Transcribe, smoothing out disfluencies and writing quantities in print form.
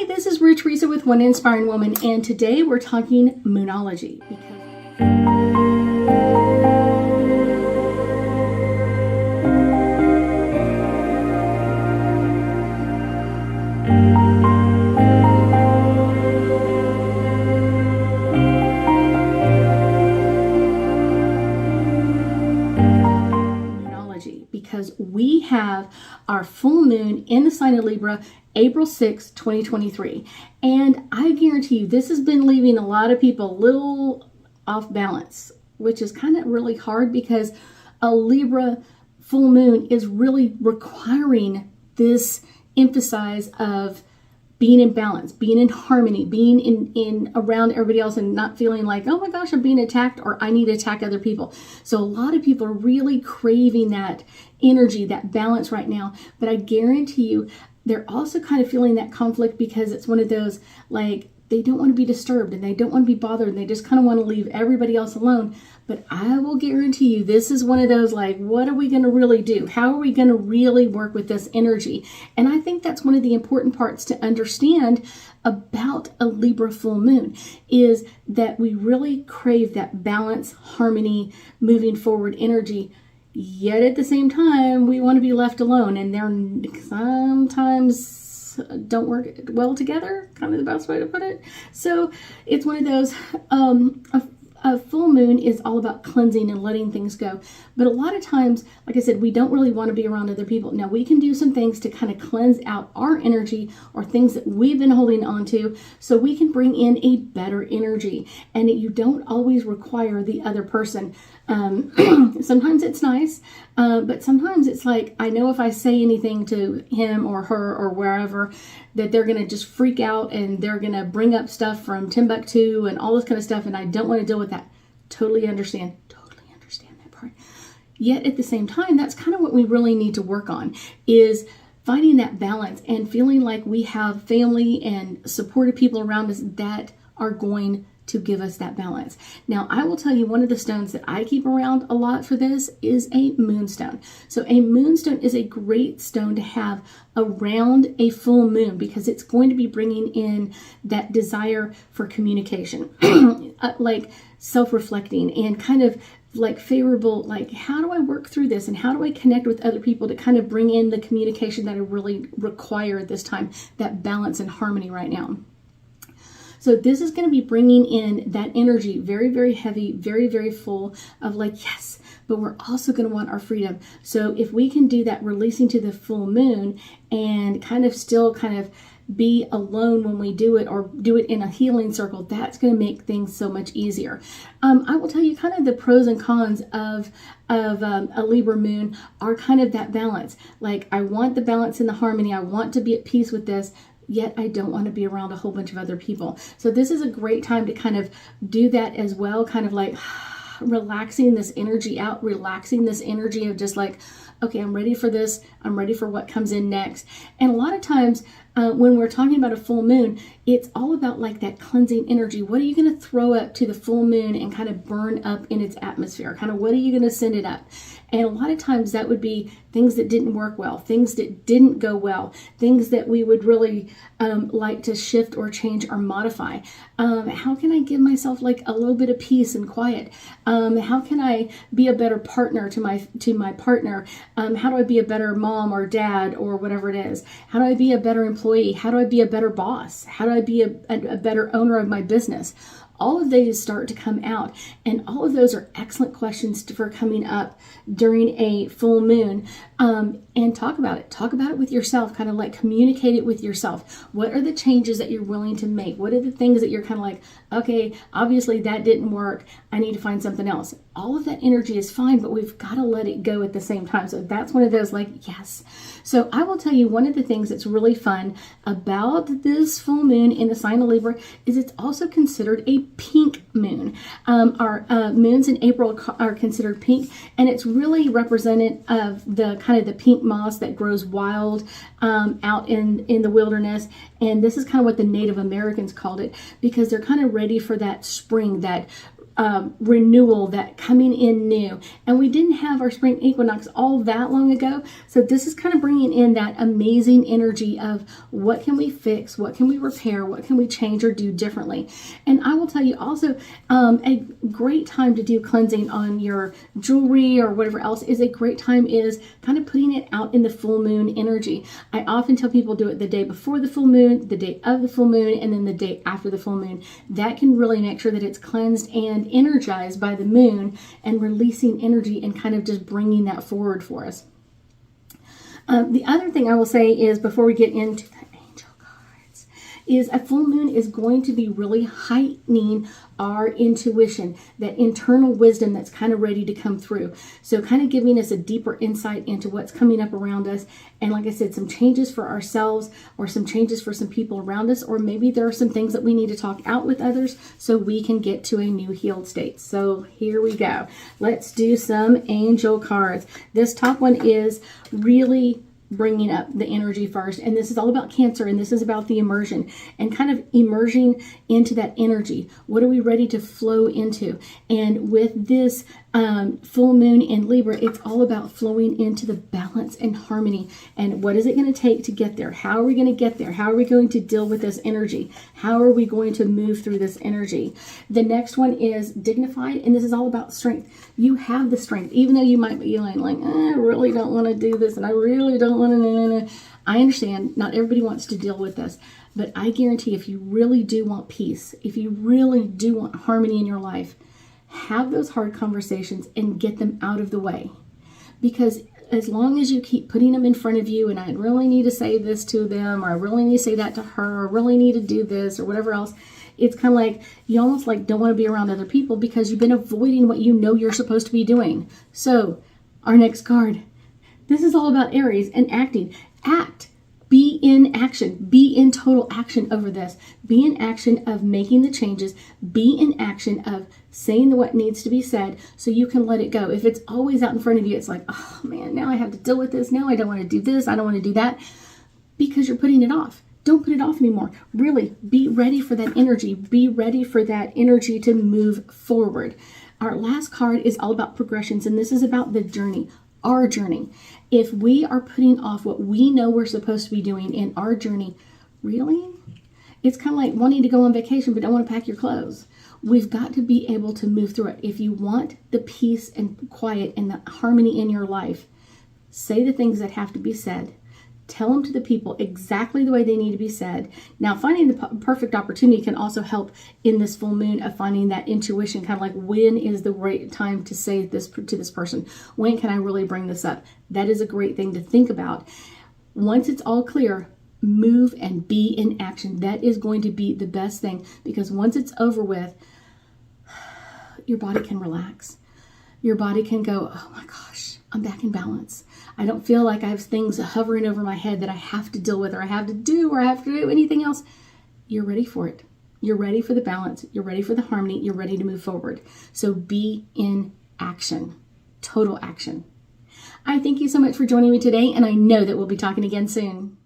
Hi, this is Ruth Theresa with One Inspiring Woman, and today we're talking Moonology. Because we have our full moon in the sign of Libra, April 6, 2023. And I guarantee you, this has been leaving a lot of people a little off balance, which is kind of really hard because a Libra full moon is really requiring this emphasis of being in balance, being in harmony, being in around everybody else and not feeling like, oh my gosh, I'm being attacked or I need to attack other people. So a lot of people are really craving that energy, that balance right now. But I guarantee you, they're also kind of feeling that conflict because it's one of those, like, they don't want to be disturbed and they don't want to be bothered and they just kind of want to leave everybody else alone. But I will guarantee you, this is one of those, like, what are we going to really do? How are we going to really work with this energy? And I think that's one of the important parts to understand about a Libra full moon is that we really crave that balance, harmony, moving forward energy. Yet at the same time, we want to be left alone, and they're sometimes don't work well together, kind of the best way to put it. So it's one of those, a full moon is all about cleansing and letting things go. But a lot of times, like I said, we don't really want to be around other people. Now, we can do some things to kind of cleanse out our energy or things that we've been holding on to so we can bring in a better energy. And you don't always require the other person. Sometimes it's nice, but sometimes it's like, I know if I say anything to him or her or wherever, that they're going to just freak out and they're going to bring up stuff from Timbuktu and all this kind of stuff, and I don't want to deal with that. Totally understand that part. Yet at the same time, that's kind of what we really need to work on, is finding that balance and feeling like we have family and supportive people around us that are going to give us that balance. Now, I will tell you, one of the stones that I keep around a lot for this is a moonstone. So a moonstone is a great stone to have around a full moon because it's going to be bringing in that desire for communication, like self-reflecting and kind of like favorable, like, how do I work through this and how do I connect with other people to kind of bring in the communication that I really require at this time, that balance and harmony right now. So this is going to be bringing in that energy, very, very heavy, very, very full of like, yes, but we're also going to want our freedom. So if we can do that, releasing to the full moon and kind of still kind of be alone when we do it or do it in a healing circle, that's going to make things so much easier. I will tell you kind of the pros and cons of a Libra moon are kind of that balance. Like, I want the balance and the harmony. I want to be at peace with this. Yet I don't want to be around a whole bunch of other people. So this is a great time to kind of do that as well, kind of like relaxing this energy out, relaxing this energy of just like, okay, I'm ready for this. I'm ready for what comes in next. And a lot of times when we're talking about a full moon, it's all about like that cleansing energy. What are you going to throw up to the full moon and kind of burn up in its atmosphere? Kind of what are you going to send it up? And a lot of times that would be things that didn't work well, things that didn't go well, things that we would really like to shift or change or modify. How can I give myself like a little bit of peace and quiet? How can I be a better partner to my partner? How do I be a better mom or dad or whatever it is? How do I be a better employee? How do I be a better boss? How do I be a better owner of my business? All of these start to come out, and all of those are excellent questions for coming up during a full moon. And talk about it. Talk about it with yourself, kind of like communicate it with yourself. What are the changes that you're willing to make? What are the things that you're kind of like, okay, obviously that didn't work. I need to find something else. All of that energy is fine, but we've got to let it go at the same time. So that's one of those like, yes. So I will tell you, one of the things that's really fun about this full moon in the sign of Libra is it's also considered a pink moon. Our moons in April are considered pink, and it's really representative of the kind of the pink moss that grows wild out in the wilderness. And this is kind of what the Native Americans called it, because they're kind of ready for that spring, that renewal, that coming in new. And we didn't have our spring equinox all that long ago. So this is kind of bringing in that amazing energy of what can we fix? What can we repair? What can we change or do differently? And I will tell you also, a great time to do cleansing on your jewelry or whatever else is a great time is kind of putting it out in the full moon energy. I often tell people do it the day before the full moon, the day of the full moon, and then the day after the full moon. That can really make sure that it's cleansed and energized by the moon and releasing energy and kind of just bringing that forward for us. The other thing I will say is, before we get into the angel cards, is a full moon is going to be really heightening our intuition, that internal wisdom that's kind of ready to come through. So kind of giving us a deeper insight into what's coming up around us. And like I said, some changes for ourselves or some changes for some people around us, or maybe there are some things that we need to talk out with others so we can get to a new healed state. So here we go. Let's do some angel cards. This top one is really bringing up the energy first, and this is all about Cancer, and this is about the immersion and kind of immersing into that energy. What are we ready to flow into? And with this full moon in Libra, it's all about flowing into the balance and harmony. And what is it going to take to get there? How are we going to get there? How are we going to deal with this energy? How are we going to move through this energy? The next one is dignified, and this is all about strength. You have the strength, even though you might be like, I really don't want to do this, and I really don't want to. I understand not everybody wants to deal with this, but I guarantee if you really do want peace, if you really do want harmony in your life, have those hard conversations and get them out of the way. Because as long as you keep putting them in front of you, and I really need to say this to them, or I really need to say that to her, or really need to do this, or whatever else, it's kind of like you almost like don't want to be around other people because you've been avoiding what you know you're supposed to be doing. So our next card, this is all about Aries and acting. Act. Be in action. Be in total action over this. Be in action of making the changes. Be in action of saying what needs to be said so you can let it go. If it's always out in front of you, it's like, oh man, now I have to deal with this. Now I don't want to do this. I don't want to do that, because you're putting it off. Don't put it off anymore. Really, be ready for that energy. Be ready for that energy to move forward. Our last card is all about progressions, and this is about the journey. Our journey. If we are putting off what we know we're supposed to be doing in our journey, really? It's kind of like wanting to go on vacation but don't want to pack your clothes. We've got to be able to move through it. If you want the peace and quiet and the harmony in your life, say the things that have to be said. Tell them to the people exactly the way they need to be said. Now, finding the perfect opportunity can also help in this full moon of finding that intuition, kind of like when is the right time to say this to this person? When can I really bring this up? That is a great thing to think about. Once it's all clear, move and be in action. That is going to be the best thing, because once it's over with, your body can relax. Your body can go, oh my gosh, I'm back in balance. I don't feel like I have things hovering over my head that I have to deal with, or I have to do, or I have to do anything else. You're ready for it. You're ready for the balance. You're ready for the harmony. You're ready to move forward. So be in action. Total action. I thank you so much for joining me today, and I know that we'll be talking again soon.